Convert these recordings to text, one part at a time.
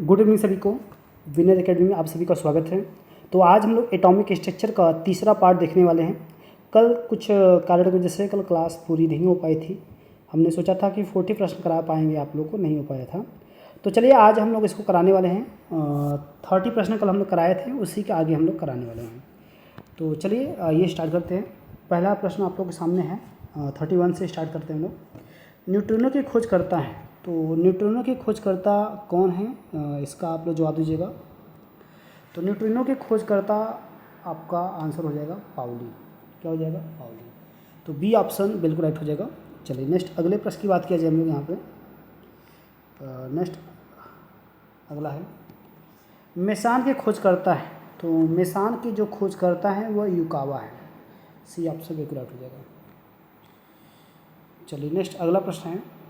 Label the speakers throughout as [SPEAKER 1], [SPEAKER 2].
[SPEAKER 1] Good evening सभी को। Winner academy में आप सभी का स्वागत है। तो आज हम लोग एटॉमिक स्ट्रक्चर का तीसरा पार्ट देखने वाले हैं। कल कुछ कारण की वजह से कल क्लास पूरी नहीं हो पाई थी। हमने सोचा था कि 40 प्रश्न करा पाएंगे, आप लोग को नहीं हो पाया था। तो चलिए आज हम लोग इसको कराने वाले हैं। 30 प्रश्न कल हम लोग कराए थे, उसी के आगे हम लोग कराने वाले हैं। तो चलिए ये स्टार्ट करते हैं। पहला प्रश्न आप लोग के सामने है। 31 से स्टार्ट करते हैं हम लोग। न्यूट्रिनो की खोज करता है, तो न्यूट्रिनो की खोजकर्ता कौन है, इसका आप लोग जवाब दीजिएगा। तो न्यूट्रिनो के खोजकर्ता आपका आंसर हो जाएगा पाउली। क्या हो जाएगा? पाउली। तो बी ऑप्शन बिल्कुल राइट हो जाएगा। चलिए नेक्स्ट अगले प्रश्न की बात किया जाए हम लोग यहाँ पे। नेक्स्ट अगला है मेसान के खोजकर्ता है। तो मेसान की जो खोजकर्ता है वह युकावा है। सी ऑप्शन बिल्कुल राइट हो जाएगा। चलिए नेक्स्ट अगला प्रश्न है,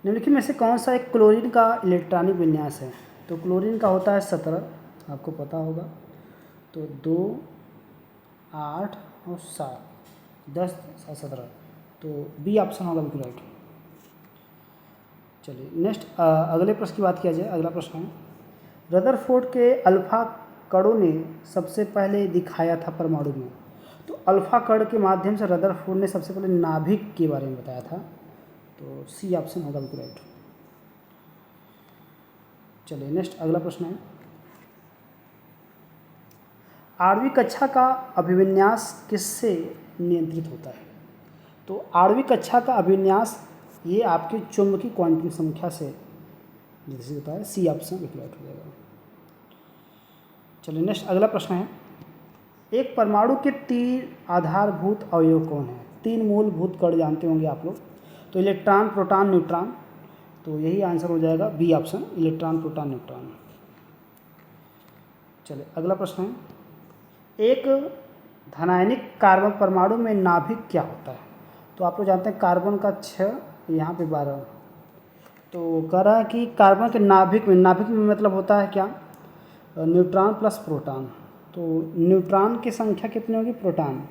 [SPEAKER 1] निम्नलिखित में से कौन सा एक क्लोरीन का इलेक्ट्रॉनिक विन्यास है। तो क्लोरीन का होता है 17, आपको पता होगा। तो 2, 8 और 7, 10, 7, 17। तो बी ऑप्शन होगा बिल्कुल राइट। चलिए नेक्स्ट अगले प्रश्न की बात किया जाए। अगला प्रश्न है, रदरफोर्ड के अल्फा कणों ने सबसे पहले दिखाया था परमाणु में। तो अल्फा कण के माध्यम से रदरफोर्ड ने सबसे पहले नाभिक के बारे में बताया था। तो सी ऑप्शन होगा बिल्कुल राइट। चलिए नेक्स्ट अगला प्रश्न है, 8वीं कक्षा का अभिविन्यास किससे नियंत्रित होता है। तो 8वीं कक्षा का अभिविन्यास ये आपकी चुंबकीय क्वांटम संख्या से जैसे होता है। सी ऑप्शन बिल्कुल राइट हो जाएगा। चलिए नेक्स्ट अगला प्रश्न है, एक परमाणु के 3 आधारभूत अवयव कौन है। 3 मूलभूत कण जानते होंगे आप लोग। तो इलेक्ट्रॉन, प्रोटॉन, न्यूट्रॉन। तो यही आंसर हो जाएगा B option, electron, proton, neutron. चलिए अगला प्रश्न है, एक धनायनिक कार्बन परमाणु में नाभिक क्या होता है। तो आप लोग जानते हैं कार्बन का 6, यहाँ पे 12। तो कह रहा है कि कार्बन के नाभिक में मतलब होता है क्या, न्यूट्रॉन प्लस प्रोटॉन। तो न्यूट्रॉन की संख्या कितनी होगी, प्रोटॉन।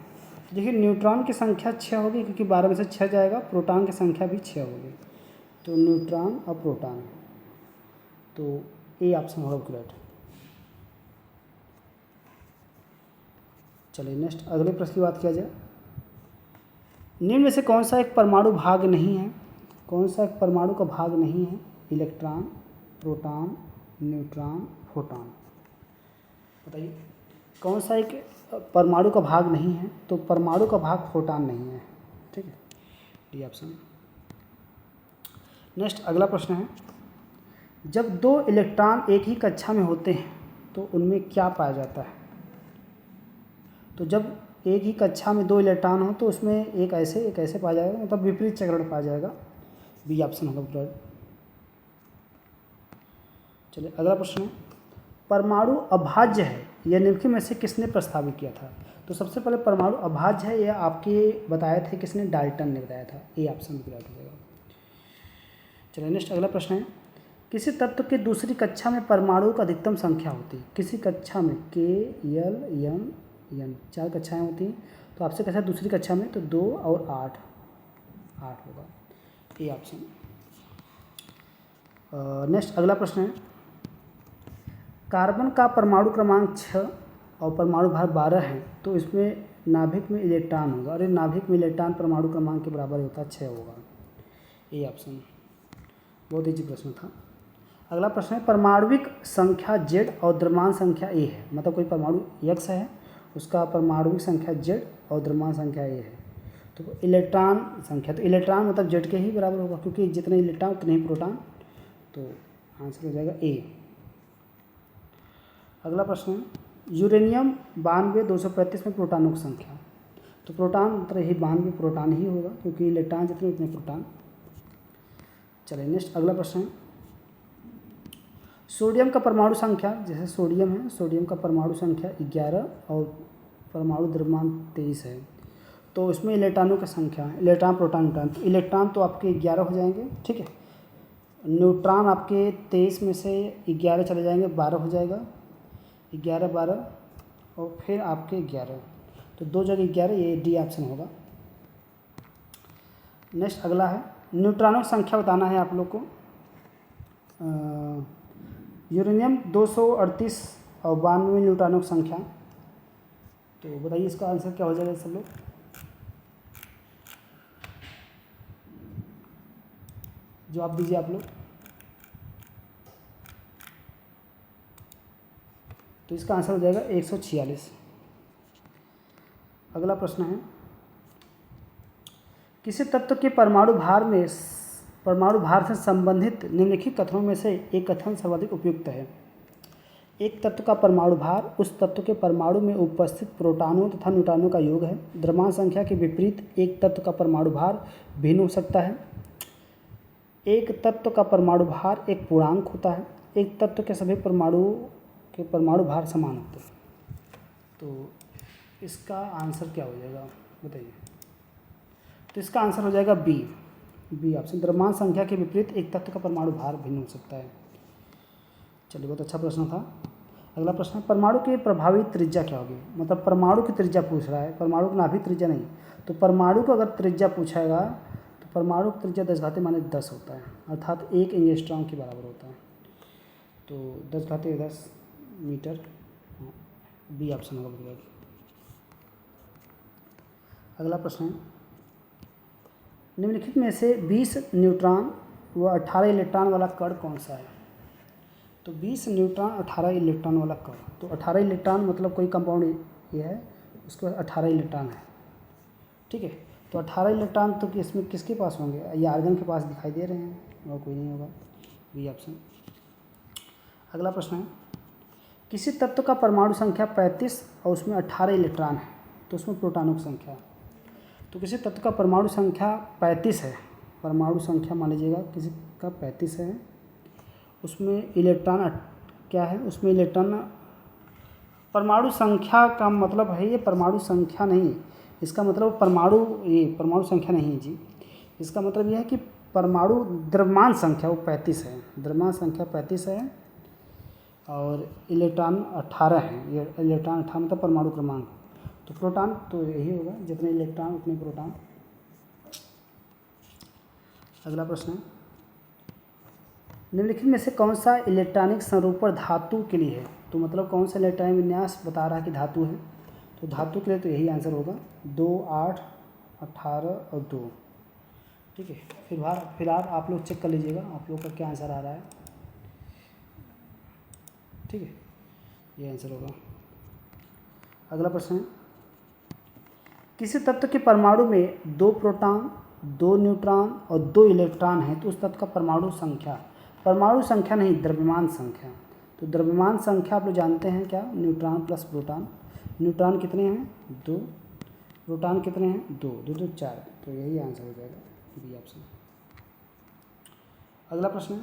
[SPEAKER 1] देखिए न्यूट्रॉन की संख्या 6 होगी, क्योंकि 12 में से 6 जाएगा। प्रोटॉन की संख्या भी 6 होगी। तो न्यूट्रॉन और प्रोटॉन। तो ए ऑप्शन होगा करेक्ट। चलिए नेक्स्ट अगले प्रश्न की बात किया जाए, निम्न में से कौन सा एक परमाणु भाग नहीं है। कौन सा एक परमाणु का भाग नहीं है, इलेक्ट्रॉन, प्रोटॉन, न्यूट्रॉन, प्रोटॉन। बताइए कौन सा एक परमाणु का भाग नहीं है। तो परमाणु का भाग प्रोटॉन नहीं है। ठीक है, डी ऑप्शन। नेक्स्ट अगला प्रश्न है, जब 2 इलेक्ट्रॉन एक ही कक्षा में होते हैं तो उनमें क्या पाया जाता है। तो जब एक ही कक्षा में 2 इलेक्ट्रॉन हो तो उसमें एक ऐसे पाया जाएगा, मतलब विपरीत चक्रण पाया जाएगा। बी ऑप्शन होगा। चलिए अगला प्रश्न है, परमाणु अभाज्य है यह निम्नलिखित में से किसने प्रस्तावित किया था। तो सबसे पहले परमाणु अभाज्य है यह आपके बताए थे किसने, डाल्टन ने बताया था। ए ऑप्शन हो जाएगा। चलिए नेक्स्ट अगला प्रश्न है, किसी तत्व की दूसरी कक्षा में परमाणु का अधिकतम संख्या होती है। किसी कक्षा में के, एल, एम, एन 4 कक्षाएँ होती हैं। तो आपसे कैसा दूसरी कक्षा में, तो 2 और 8 होगा। A option. नेक्स्ट अगला प्रश्न है, कार्बन का परमाणु क्रमांक 6 और परमाणु भार 12 है। तो इसमें नाभिक में इलेक्ट्रॉन होगा। अरे नाभिक में इलेक्ट्रॉन परमाणु क्रमांक के बराबर होता है, 6 होगा। A option. बहुत ईजी प्रश्न था। अगला प्रश्न है, परमाणुविक संख्या Z और द्रव्यमान संख्या A है। मतलब कोई परमाणु X है, उसका परमाणुविक संख्या Z और द्रव्यमान संख्या A है। तो इलेक्ट्रॉन संख्या, तो इलेक्ट्रॉन मतलब Z के ही बराबर होगा, क्योंकि जितने इलेक्ट्रॉन उतने ही प्रोटॉन। तो आंसर हो जाएगा ए। अगला प्रश्न है, यूरेनियम 92-235 में प्रोटॉनों की संख्या। तो प्रोटॉन मतलब यही 92 प्रोटॉन ही होगा, क्योंकि इलेक्ट्रॉन जितने उतने प्रोटॉन। चलिए नेक्स्ट अगला प्रश्न है, सोडियम का परमाणु संख्या, जैसे सोडियम है, सोडियम का परमाणु संख्या 11 और परमाणु द्रव्यमान 23 है। तो इसमें इलेक्ट्रॉनों की संख्या है, इलेक्ट्रॉन, प्रोटॉन, न्यूट्रॉन। तो इलेक्ट्रॉन तो आपके 11 हो जाएंगे, ठीक है। न्यूट्रॉन आपके 23 में से 11 चले जाएंगे, 12 हो जाएगा। 11, 12 और फिर आपके 11, तो 2 जगह 11, ये डी ऑप्शन होगा। नेक्स्ट अगला है, न्यूट्रॉनों की संख्या बताना है आप लोग को। यूरेनियम 238 और 92 न्यूट्रॉनों की संख्या। तो बताइए इसका आंसर क्या हो जाएगा सब लोग। जवाब दीजिए आप लोग। तो इसका आंसर हो जाएगा 146। अगला प्रश्न है, किसी तत्व के परमाणु भार से संबंधित निम्नलिखित कथनों में से एक कथन सर्वाधिक उपयुक्त है। एक तत्व का परमाणु भार उस तत्व के परमाणु में उपस्थित प्रोटॉनों तथा न्यूट्रॉनों का योग है। द्रव्यमान संख्या के विपरीत एक तत्व का परमाणु भार भिन्न हो सकता है। एक तत्व का परमाणु भार एक पूर्णांक होता है। एक तत्व के सभी परमाणुओं के परमाणु भार समान होते हैं। तो इसका आंसर क्या हो जाएगा बताइए। तो इसका आंसर हो जाएगा बी ऑप्शन। द्रव्यमान संख्या के विपरीत एक तत्व का परमाणु भार भिन्न हो सकता है। चलिए, बहुत अच्छा प्रश्न था। अगला प्रश्न, परमाणु की प्रभावी त्रिज्या क्या होगी। मतलब परमाणु की त्रिज्या पूछ रहा है, परमाणु की नाभिक त्रिज्या नहीं। तो परमाणु को अगर त्रिज्या पूछेगा तो परमाणु की त्रिज्या 10⁻10 होता है, अर्थात 1 एंगस्ट्रॉम के बराबर होता है। तो 10⁻10 मीटर, बी ऑप्शन होगा बिल्कुल। अगला प्रश्न है, निम्नलिखित में से 20 न्यूट्रॉन व 18 इलेक्ट्रॉन वाला कण कौन सा है। तो 20 न्यूट्रॉन 18 इलेक्ट्रॉन वाला कण। तो 18 इलेक्ट्रॉन मतलब कोई कंपाउंड ये है, उसके बाद 18 इलेक्ट्रॉन है, ठीक है। तो 18 इलेक्ट्रॉन तो इसमें किसके पास होंगे, ये आर्गन के पास दिखाई दे रहे हैं और कोई नहीं होगा, बी ऑप्शन। अगला प्रश्न है, किसी तत्व का परमाणु संख्या 35 और उसमें 18 इलेक्ट्रॉन है, तो उसमें प्रोटॉनों की संख्या। तो किसी तत्व का परमाणु संख्या 35 है, परमाणु संख्या मान लीजिएगा किसी का 35 है, उसमें इलेक्ट्रॉन क्या है, उसमें इलेक्ट्रॉन, परमाणु संख्या का मतलब है ये परमाणु संख्या नहीं, इसका मतलब ये परमाणु संख्या नहीं है जी। इसका मतलब यह है कि परमाणु द्रव्यमान संख्या वो 35 है, द्रव्यमान संख्या 35 है और इलेक्ट्रॉन 18 है। ये इलेक्ट्रॉन 18 मतलब परमाणु क्रमांक। तो प्रोटॉन तो यही होगा, जितने इलेक्ट्रॉन उतने प्रोटॉन। अगला प्रश्न है, निम्नलिखित में से कौन सा इलेक्ट्रॉनिक संरूपण धातु के लिए है। तो मतलब कौन सा इलेक्ट्रॉनिक विन्यास बता रहा है कि धातु है। तो धातु के लिए तो यही आंसर होगा 2, 8, 18 और 2, ठीक है। फिलहाल आप लोग चेक कर लीजिएगा आप लोग का क्या आंसर आ रहा है, ठीक है, ये आंसर होगा। अगला प्रश्न है, किसी तत्व के परमाणु में 2 प्रोटॉन 2 न्यूट्रॉन और 2 इलेक्ट्रॉन है, तो उस तत्व का परमाणु संख्या नहीं, द्रव्यमान संख्या। तो द्रव्यमान संख्या आप लोग जानते हैं क्या, न्यूट्रॉन प्लस प्रोटॉन। न्यूट्रॉन कितने हैं 2, प्रोटॉन कितने हैं 2, 2 2 4। तो यही आंसर हो जाएगा, बी ऑप्शन। अगला प्रश्न है,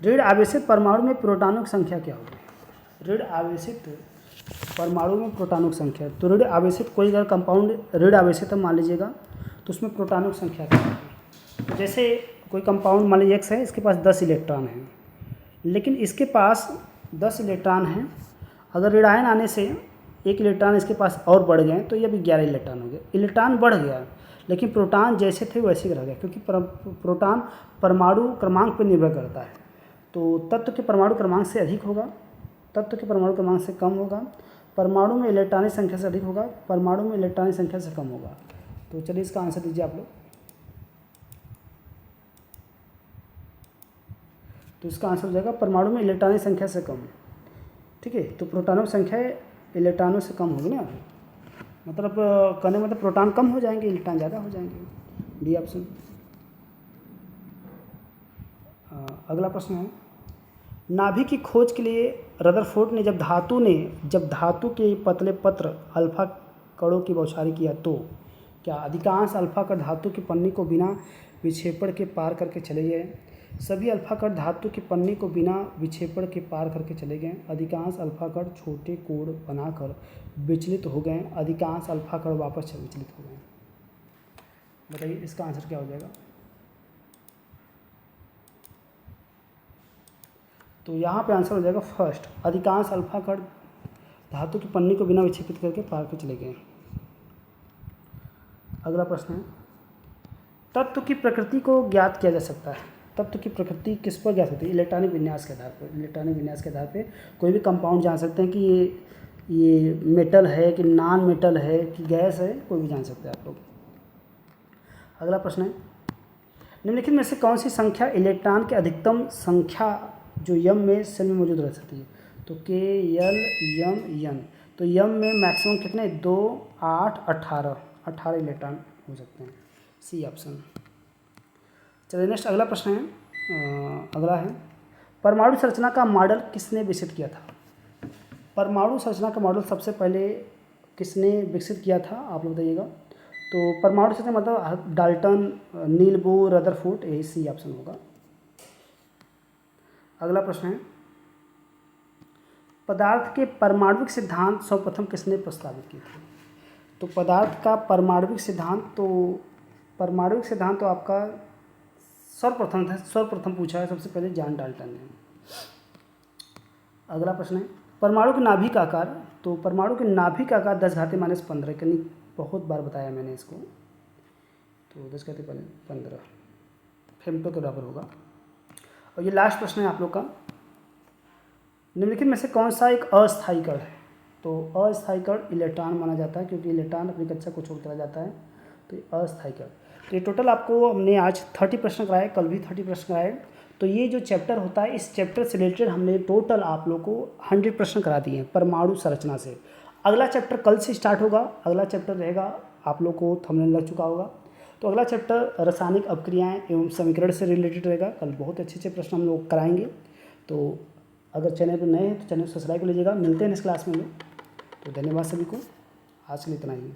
[SPEAKER 1] ऋण आवेशित परमाणु में प्रोटॉनों की संख्या क्या होगी। ऋण आवेशित परमाणु में प्रोटॉनों की संख्या। तो ऋण आवेशित कोई अगर कंपाउंड ऋण आवेशित मान लीजिएगा तो उसमें प्रोटॉनों की संख्या क्या होगी। तो जैसे कोई कंपाउंड मान लीजिए X है, इसके पास 10 इलेक्ट्रॉन हैं, लेकिन इसके पास 10 इलेक्ट्रॉन हैं, अगर ऋणायन आने से 1 इलेक्ट्रॉन इसके पास और बढ़ गए तो ये भी 11 इलेक्ट्रॉन हो गए। इलेक्ट्रॉन बढ़ गया लेकिन प्रोटॉन जैसे थे वैसे ही रह गए, क्योंकि प्रोटॉन परमाणु क्रमांक पर निर्भर करता है। तो तत्व के परमाणु क्रमांक से अधिक होगा, तत्व के परमाणु क्रमांक से कम होगा, परमाणु में इलेक्ट्रॉनिक संख्या से अधिक होगा, परमाणु में इलेक्ट्रॉनिक संख्या से कम होगा। तो चलिए इसका आंसर दीजिए आप लोग। तो इसका आंसर हो जाएगा परमाणु में इलेक्ट्रॉनिक संख्या से कम, ठीक है। तो प्रोटॉनों की संख्या इलेक्ट्रॉनों से कम होगी ना, मतलब कहने मतलब प्रोटॉन कम हो जाएंगे, इलेक्ट्रॉन ज़्यादा हो जाएंगे, डी ऑप्शन। अगला प्रश्न है, नाभिक की खोज के लिए रदरफोर्ड ने जब धातु के पतले पत्र अल्फा कणों की बौछारी किया तो क्या अधिकांश अल्फा कण धातु की पन्नी को बिना विक्षेपण के पार करके चले गए। सभी अल्फा कण धातु की पन्नी को बिना विक्षेपण के पार करके चले गए। अधिकांश अल्फा कण छोटे कोण बनाकर विचलित हो गए। अधिकांश अल्फा कण वापस विचलित हो गए। बताइए इसका आंसर क्या हो जाएगा। तो यहाँ पे आंसर हो जाएगा फर्स्ट, अधिकांश अल्फा कण धातु की पन्नी को बिना विक्षेपित करके पार कर चले गए। अगला प्रश्न है, तत्व की प्रकृति को ज्ञात किया जा सकता है। तत्व की प्रकृति किस पर ज्ञात होती है? इलेक्ट्रॉनिक विन्यास के आधार पर। इलेक्ट्रॉनिक विन्यास के आधार पे कोई भी कंपाउंड जान सकते हैं कि ये मेटल है कि नॉन मेटल है कि गैस है, कोई भी जान सकते हैं आप लोग। अगला प्रश्न है, निम्नलिखित में से कौन सी संख्या इलेक्ट्रॉन की अधिकतम संख्या जो यम में सेल में मौजूद रह सकती है? तो के यल यम यन। तो यम में मैक्सिमम कितने? 2, 8, 18 इलेक्ट्रॉन हो सकते हैं। C option. चलिए नेक्स्ट अगला प्रश्न है। अगला है, परमाणु संरचना का मॉडल किसने विकसित किया था? परमाणु संरचना का मॉडल सबसे पहले किसने विकसित किया था, आप लोग बताइएगा। तो परमाणु संरचना मतलब डाल्टन, नील बोर, रदरफोर्ड, यही सी ऑप्शन होगा। अगला प्रश्न है, पदार्थ के परमाणुविक सिद्धांत सर्वप्रथम किसने प्रस्तावित किए थे? तो पदार्थ का परमाणुविक सिद्धांत तो आपका सर्वप्रथम पूछा है सबसे पहले जॉन डाल्टन ने। अगला प्रश्न है, परमाणु के नाभिक का आकार। तो परमाणु के नाभिक का आकार 10⁻⁻15, यानी बहुत बार बताया मैंने इसको। तो 10⁻15 फेम्टो के बराबर होगा। और ये लास्ट प्रश्न है आप लोग का, निम्नलिखित में से कौन सा एक अस्थायी कण है? तो अस्थायी कण इलेक्ट्रॉन माना जाता है, क्योंकि इलेक्ट्रॉन अपनी कक्षा को छोड़ चला जाता है, तो ये अस्थायी कण। तो ये टोटल आपको हमने आज 30 प्रश्न कराए, कल भी 30 प्रश्न कराए। तो ये जो चैप्टर होता है, इस चैप्टर से रिलेटेड हमने टोटल आप लोग को 100 प्रश्न करा दिए हैं परमाणु संरचना से। अगला चैप्टर कल से स्टार्ट होगा। अगला चैप्टर रहेगा, आप लोग को थंबनेल लग चुका होगा। तो अगला चैप्टर रासायनिक अपक्रियाएं एवं समीकरण से रिलेटेड रहेगा। कल बहुत अच्छे प्रश्न हम लोग कराएंगे। तो अगर चैनल पर नए हैं तो चैनल को सब्सक्राइब कर लीजिएगा। मिलते हैं नेक्स्ट क्लास में लोग। तो धन्यवाद सभी को, आज के लिए इतना ही।